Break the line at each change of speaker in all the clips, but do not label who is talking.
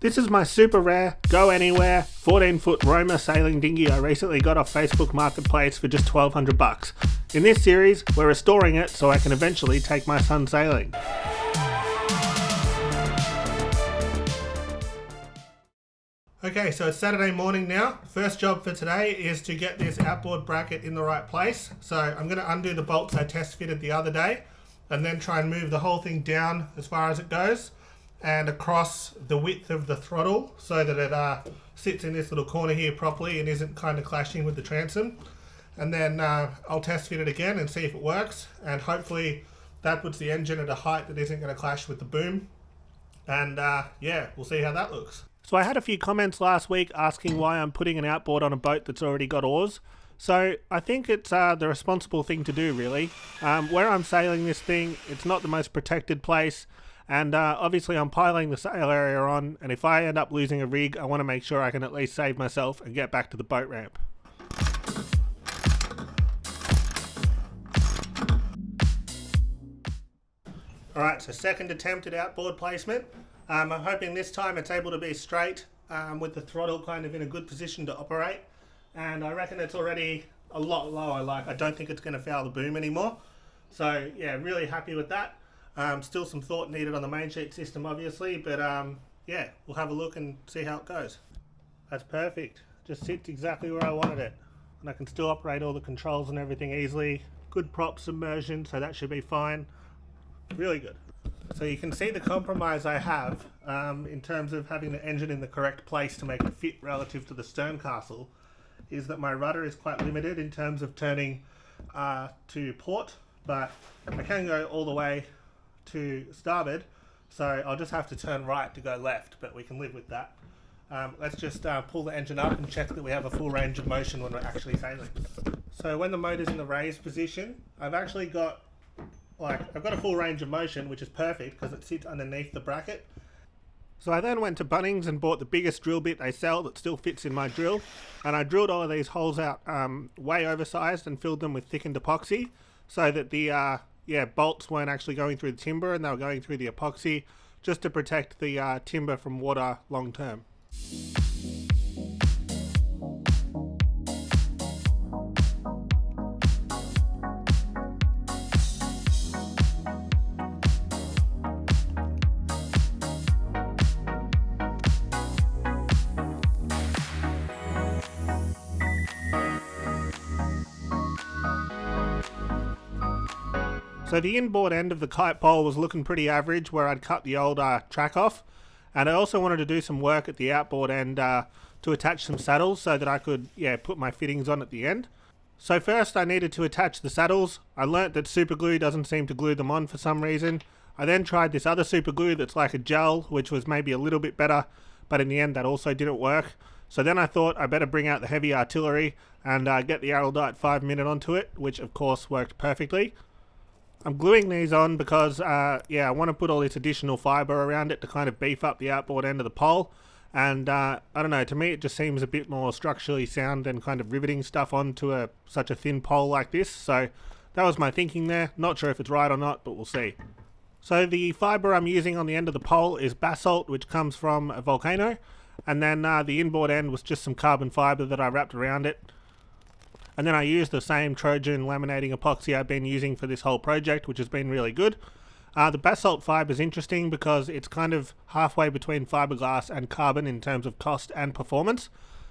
This is my super rare, go anywhere, 14-foot Roma sailing dinghy I recently got off Facebook Marketplace for just $1,200. In this series, we're restoring it so I can eventually take my son sailing. Okay, so it's Saturday morning now. First job for today is to get this outboard bracket in the right place. So I'm going to undo the bolts I test fitted the other day and then try and move the whole thing down as far as it goes and across the width of the throttle so that it sits in this little corner here properly and isn't kind of clashing with the transom. And then I'll test fit it again and see if it works, and hopefully that puts the engine at a height that isn't going to clash with the boom. And yeah, we'll see how that looks. So I had a few comments last week asking why I'm putting an outboard on a boat that's already got oars. So I think it's the responsible thing to do, really. Where I'm sailing this thing, it's not the most protected place. And obviously I'm piling the sail area on, and if I end up losing a rig, I want to make sure I can at least save myself and get back to the boat ramp. Alright, so second attempt at outboard placement. I'm hoping this time it's able to be straight with the throttle kind of in a good position to operate. And I reckon it's already a lot lower, like I don't think it's going to foul the boom anymore. So yeah, really happy with that. Still some thought needed on the main sheet system obviously, but yeah, we'll have a look and see how it goes. That's perfect, just sits exactly where I wanted it. And I can still operate all the controls and everything easily. Good prop submersion, so that should be fine. Really good. So you can see the compromise I have in terms of having the engine in the correct place to make it fit relative to the stern castle is that my rudder is quite limited in terms of turning to port, but I can go all the way to starboard, so I'll just have to turn right to go left, but we can live with that. Let's just pull the engine up and check that we have a full range of motion when we're actually sailing. So when the motor's in the raised position, I've actually got I've got a full range of motion, which is perfect because it sits underneath the bracket. So I then went to Bunnings and bought the biggest drill bit they sell that still fits in my drill, and I drilled all of these holes out way oversized and filled them with thickened epoxy so that the bolts weren't actually going through the timber and they were going through the epoxy just to protect the timber from water long term. So the inboard end of the kite pole was looking pretty average where I'd cut the old track off, and I also wanted to do some work at the outboard end to attach some saddles so that I could put my fittings on at the end. So first I needed to attach the saddles. I learnt that super glue doesn't seem to glue them on for some reason. I then tried this other super glue that's like a gel, which was maybe a little bit better, but in the end that also didn't work. So then I thought I better bring out the heavy artillery and get the Araldite 5-minute onto it, which of course worked perfectly. I'm gluing these on because, I want to put all this additional fibre around it to kind of beef up the outboard end of the pole. And, I don't know, to me it just seems a bit more structurally sound than kind of riveting stuff onto such a thin pole like this. So that was my thinking there. Not sure if it's right or not, but we'll see. So the fibre I'm using on the end of the pole is basalt, which comes from a volcano. And then the inboard end was just some carbon fibre that I wrapped around it. And then I used the same Trojan laminating epoxy I've been using for this whole project, which has been really good. The basalt fibre is interesting because it's kind of halfway between fiberglass and carbon in terms of cost and performance.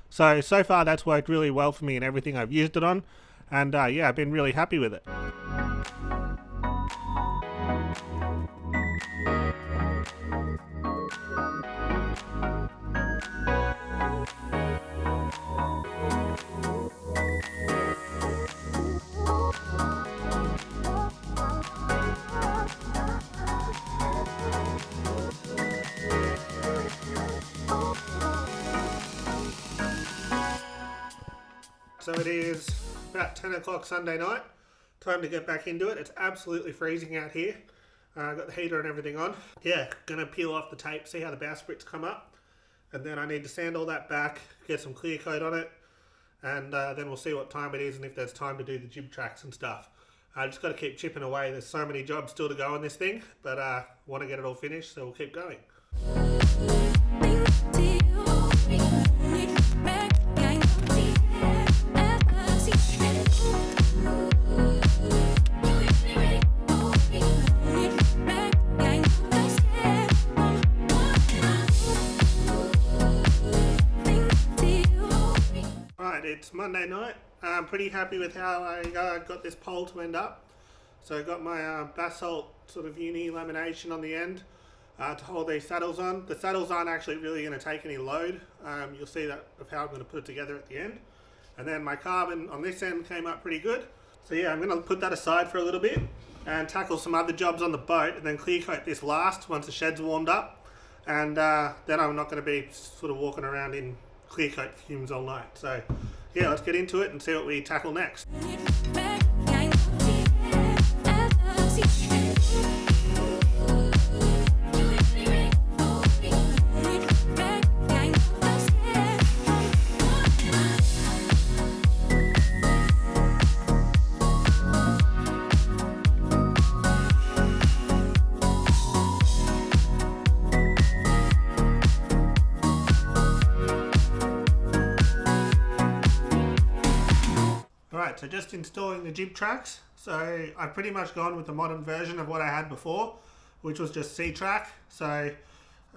So far that's worked really well for me in everything I've used it on. And I've been really happy with it. So it is about 10 o'clock Sunday night. Time to get back into it. It's absolutely freezing out here. I've got the heater and everything on. Yeah, gonna peel off the tape, see how the bowsprits come up. And then I need to sand all that back, get some clear coat on it. And then we'll see what time it is and if there's time to do the jib tracks and stuff. I just got to keep chipping away. There's so many jobs still to go on this thing, but want to get it all finished, so we'll keep going. it's Monday night. I'm pretty happy with how I got this pole to end up. So I got my Basalt sort of uni lamination on the end to hold these saddles on. The saddles aren't actually really going to take any load. You'll see that of how I'm going to put it together at the end. And then my carbon on this end came up pretty good. So yeah, I'm going to put that aside for a little bit and tackle some other jobs on the boat and then clear coat this last once the shed's warmed up. And then I'm not going to be sort of walking around in clear coat fumes all night. So yeah, let's get into it and see what we tackle next. So just installing the jib tracks. So I've pretty much gone with the modern version of what I had before, which was just C Track. So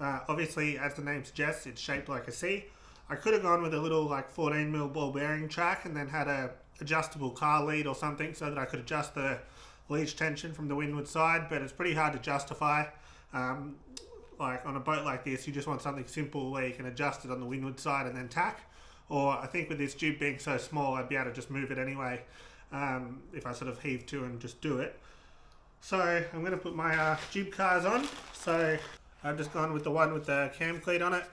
obviously, as the name suggests, it's shaped like a C. I could have gone with a little like 14mm ball bearing track and then had a adjustable car lead or something so that I could adjust the leash tension from the windward side, but it's pretty hard to justify. Like on a boat like this, you just want something simple where you can adjust it on the windward side and then tack. Or I think with this jib being so small, I'd be able to just move it anyway if I sort of heave to and just do it. So I'm going to put my jib cars on. So I've just gone with the one with the cam cleat on it.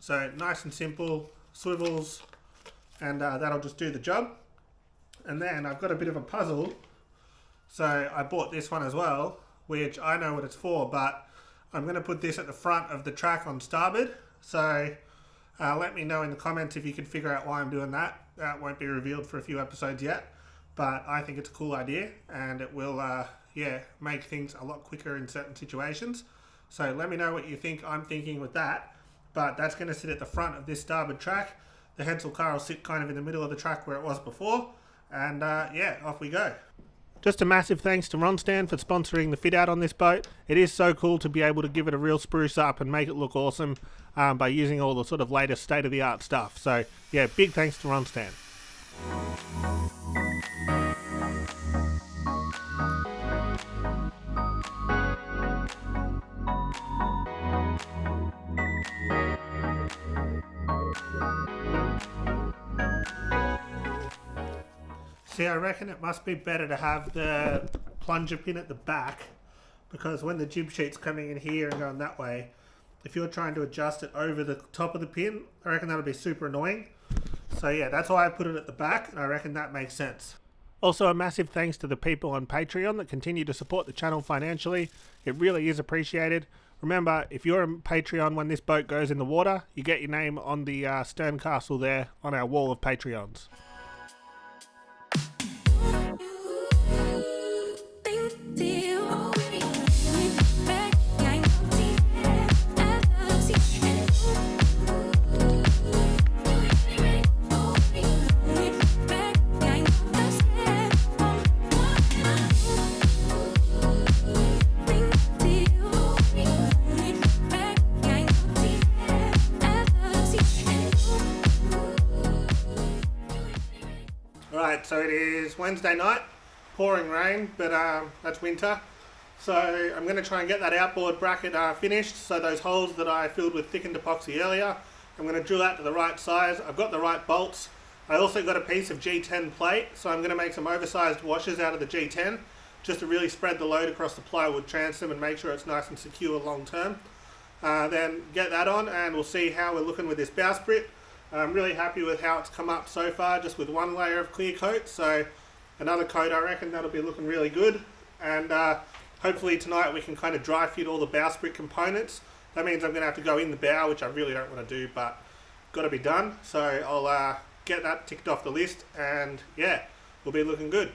So nice and simple, swivels, and that'll just do the job. And then I've got a bit of a puzzle. So I bought this one as well, which I know what it's for, but I'm going to put this at the front of the track on starboard. So let me know in the comments if you can figure out why I'm doing that. That won't be revealed for a few episodes yet, but I think it's a cool idea and it will make things a lot quicker in certain situations. So let me know what you think I'm thinking with that, but that's going to sit at the front of this starboard track. The headsail car will sit kind of in the middle of the track where it was before, and off we go. Just a massive thanks to Ronstan for sponsoring the fit out on this boat. It is so cool to be able to give it a real spruce up and make it look awesome by using all the sort of latest state-of-the-art stuff. So yeah, big thanks to Ronstan. See, I reckon it must be better to have the plunger pin at the back, because when the jib sheet's coming in here and going that way, if you're trying to adjust it over the top of the pin, I reckon that'll be super annoying. So yeah, that's why I put it at the back, and I reckon that makes sense. Also, a massive thanks to the people on Patreon that continue to support the channel financially. It really is appreciated. Remember, if you're a Patreon when this boat goes in the water, you get your name on the stern castle there on our wall of Patreons. So it is Wednesday night, pouring rain, but that's winter. So I'm going to try and get that outboard bracket finished. So those holes that I filled with thickened epoxy earlier, I'm going to drill that to the right size. I've got the right bolts. I also got a piece of G10 plate, so I'm going to make some oversized washers out of the G10 just to really spread the load across the plywood transom and make sure it's nice and secure long term. Then get that on and we'll see how we're looking with this bowsprit. I'm really happy with how it's come up so far, just with one layer of clear coat. So another coat, I reckon that'll be looking really good. And hopefully tonight we can kind of dry fit all the bowsprit components. That means I'm going to have to go in the bow, which I really don't want to do, but got to be done. So I'll get that ticked off the list, and yeah, we'll be looking good.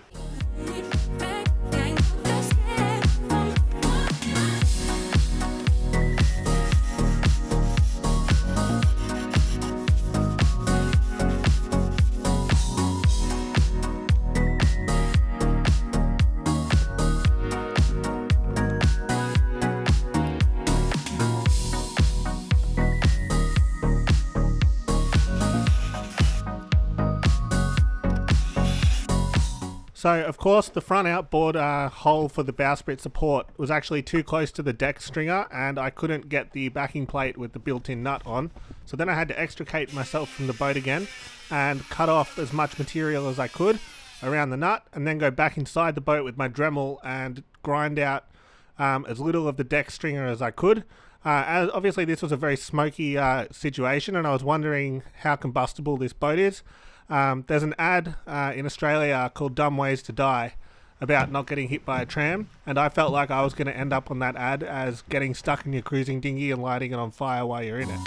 So of course the front outboard hole for the bowsprit support was actually too close to the deck stringer, and I couldn't get the backing plate with the built-in nut on. So then I had to extricate myself from the boat again and cut off as much material as I could around the nut, and then go back inside the boat with my Dremel and grind out as little of the deck stringer as I could. As obviously this was a very smoky situation, and I was wondering how combustible this boat is. There's an ad in Australia called Dumb Ways to Die about not getting hit by a tram, and I felt like I was going to end up on that ad as getting stuck in your cruising dinghy and lighting it on fire while you're in it.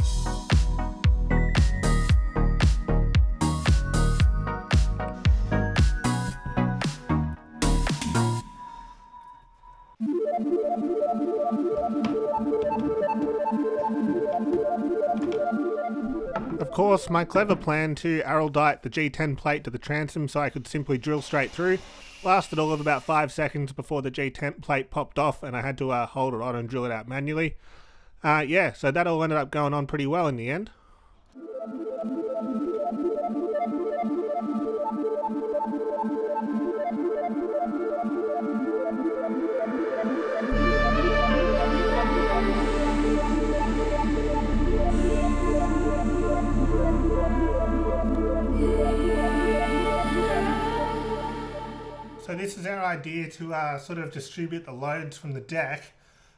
Of course, my clever plan to araldite the G10 plate to the transom so I could simply drill straight through lasted all of about 5 seconds before the G10 plate popped off and I had to hold it on and drill it out manually. So that all ended up going on pretty well in the end. So this is our idea to sort of distribute the loads from the deck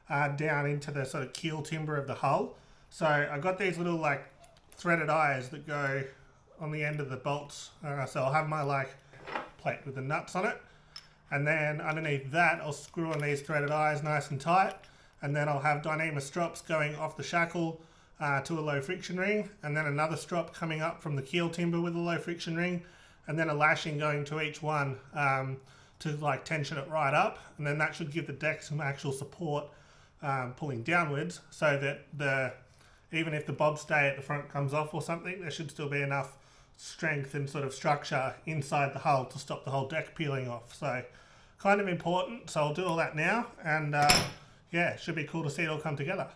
down into the sort of keel timber of the hull. So I got these little like threaded eyes that go on the end of the bolts. So I'll have my plate with the nuts on it, and then underneath that I'll screw on these threaded eyes nice and tight, and then I'll have Dyneema strops going off the shackle to a low friction ring, and then another strop coming up from the keel timber with a low friction ring, and then a lashing going to each one to tension it right up, and then that should give the deck some actual support pulling downwards, so that even if the bobstay at the front comes off or something, there should still be enough strength and sort of structure inside the hull to stop the whole deck peeling off. So kind of important, so I'll do all that now, and it should be cool to see it all come together.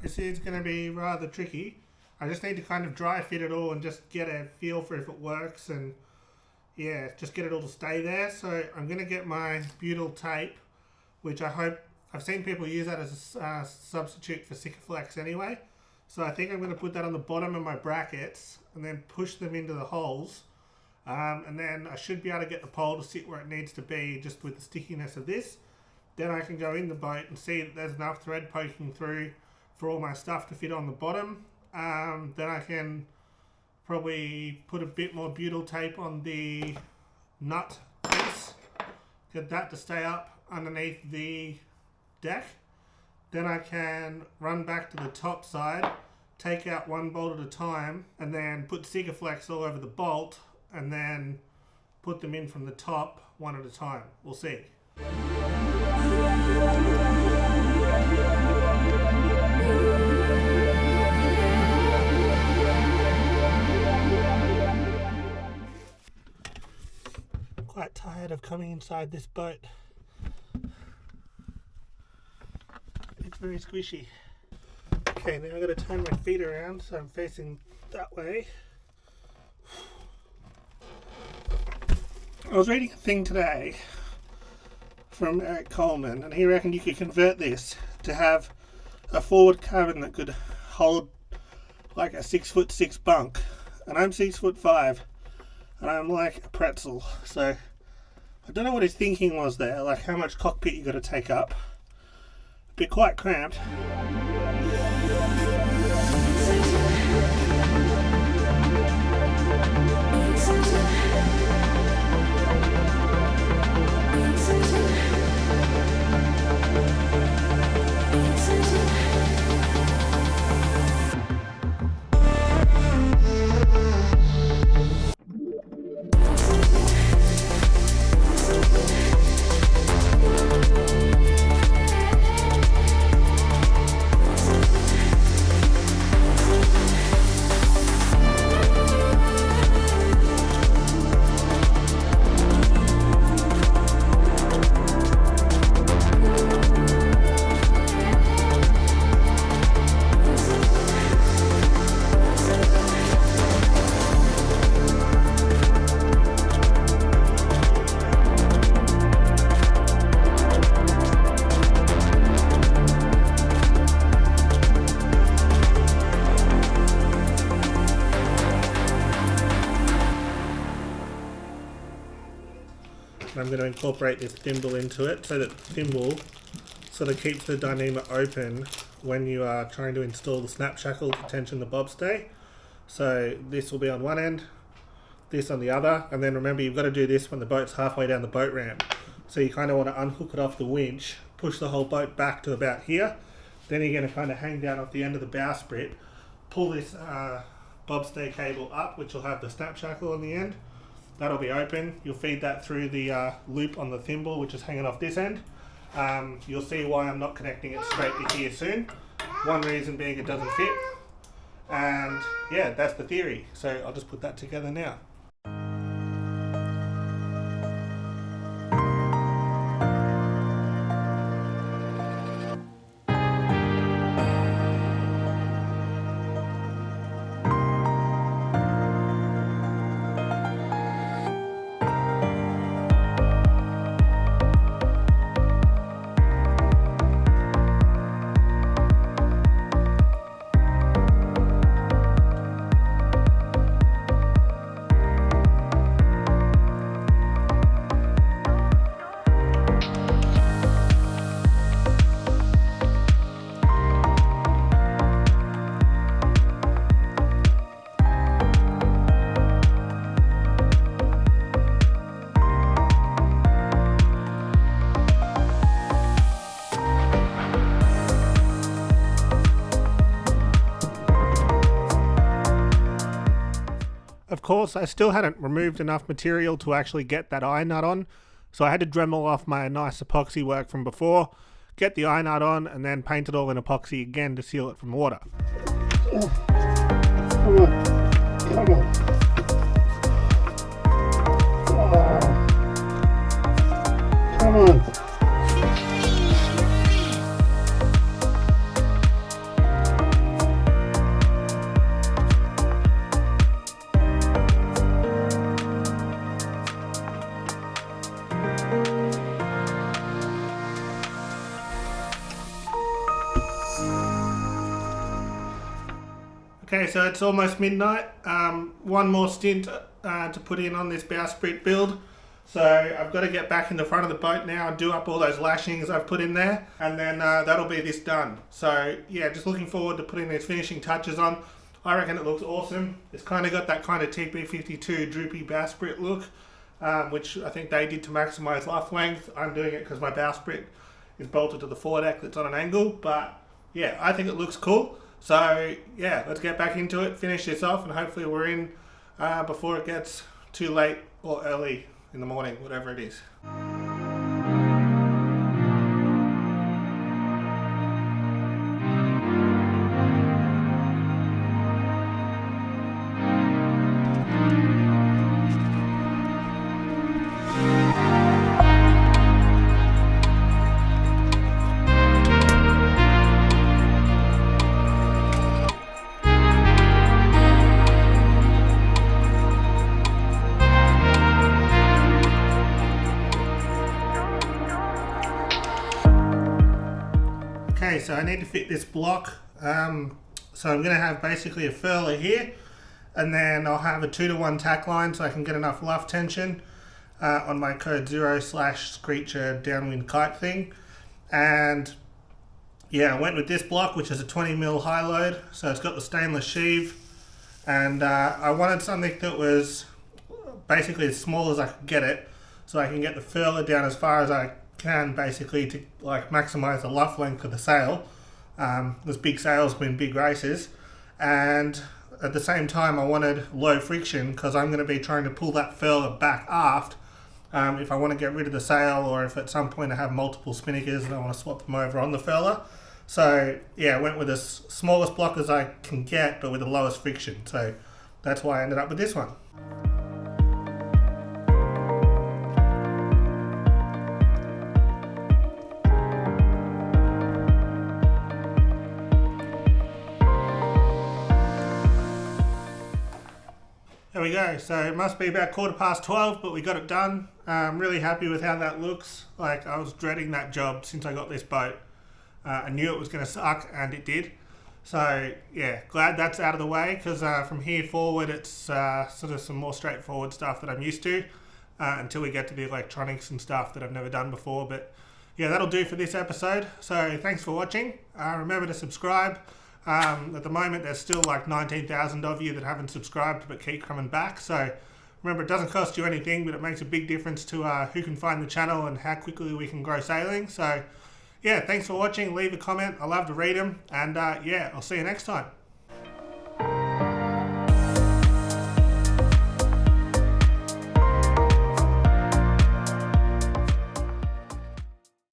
This is going to be rather tricky. I just need to kind of dry fit it all and just get a feel for if it works, and just get it all to stay there. So I'm going to get my butyl tape, which I've seen people use that as a substitute for Sikaflex anyway. So I think I'm going to put that on the bottom of my brackets and then push them into the holes. And then I should be able to get the pole to sit where it needs to be just with the stickiness of this. Then I can go in the boat and see that there's enough thread poking through for all my stuff to fit on the bottom. Then I can probably put a bit more butyl tape on the nut piece, get that to stay up underneath the deck. Then I can run back to the top side, take out one bolt at a time, and then put Sikaflex all over the bolt, and then put them in from the top one at a time. We'll see. Quite tired of coming inside this boat. very squishy. Okay, now I've got to turn my feet around so I'm facing that way. I was reading a thing today from Eric Coleman, and he reckoned you could convert this to have a forward cabin that could hold like a 6'6" bunk, and I'm 6'5", and I'm like a pretzel. So I don't know what his thinking was there, like how much cockpit you got to take up. It'd be quite cramped. I'm going to incorporate this thimble into it so that the thimble sort of keeps the Dyneema open when you are trying to install the snap shackle to tension the bobstay. So this will be on one end, this on the other, and then remember you've got to do this when the boat's halfway down the boat ramp. So you kind of want to unhook it off the winch, push the whole boat back to about here, then you're going to kind of hang down off the end of the bowsprit, pull this bobstay cable up, which will have the snap shackle on the end. That'll be open. You'll feed that through the loop on the thimble, which is hanging off this end. You'll see why I'm not connecting it straight to here soon. One reason being it doesn't fit. And yeah, that's the theory. So I'll just put that together now. Of course, I still hadn't removed enough material to actually get that eye nut on, so I had to Dremel off my nice epoxy work from before, get the eye nut on, and then paint it all in epoxy again to seal it from water.
Come on, come on. Come on.
Okay, so it's almost midnight. One more stint to put in on this bowsprit build. So I've got to get back in the front of the boat now and do up all those lashings I've put in there, and then that'll be this done. So yeah, just looking forward to putting these finishing touches on. I reckon it looks awesome. It's kind of got that kind of TP52 droopy bowsprit look, which I think they did to maximize life length. I'm doing it because my bowsprit is bolted to the foredeck that's on an angle, but yeah, I think it looks cool. So yeah, let's get back into it, finish this off, and hopefully we're in before it gets too late or early in the morning, whatever it is. Okay, so I need to fit this block. So I'm going to have basically a furler here, and then I'll have a 2-to-1 tack line so I can get enough luff tension on my Code Zero / Screecher downwind kite thing. And yeah, I went with this block, which is a 20mm high load, so it's got the stainless sheave, and I wanted something that was basically as small as I could get it, so I can get the furler down as far as I can, basically to like maximize the luff length of the sail. There's big sails win big races, and at the same time I wanted low friction because I'm going to be trying to pull that furler back aft if I want to get rid of the sail, or if at some point I have multiple spinnakers and I want to swap them over on the furler. So yeah, I went with the smallest block as I can get, but with the lowest friction. So that's why I ended up with this one. There we go. So it must be about 12:15, but we got it done. I'm really happy with how that looks. Like, I was dreading that job since I got this boat. I knew it was going to suck, and it did. So yeah, glad that's out of the way, because from here forward it's sort of some more straightforward stuff that I'm used to until we get to the electronics and stuff that I've never done before. But yeah, that'll do for this episode. So thanks for watching. Remember to subscribe. At the moment there's still like 19,000 of you that haven't subscribed but keep coming back. So remember, it doesn't cost you anything, but it makes a big difference to who can find the channel and how quickly we can grow sailing. So yeah, thanks for watching. Leave a comment. I love to read them. And yeah, I'll see you next time.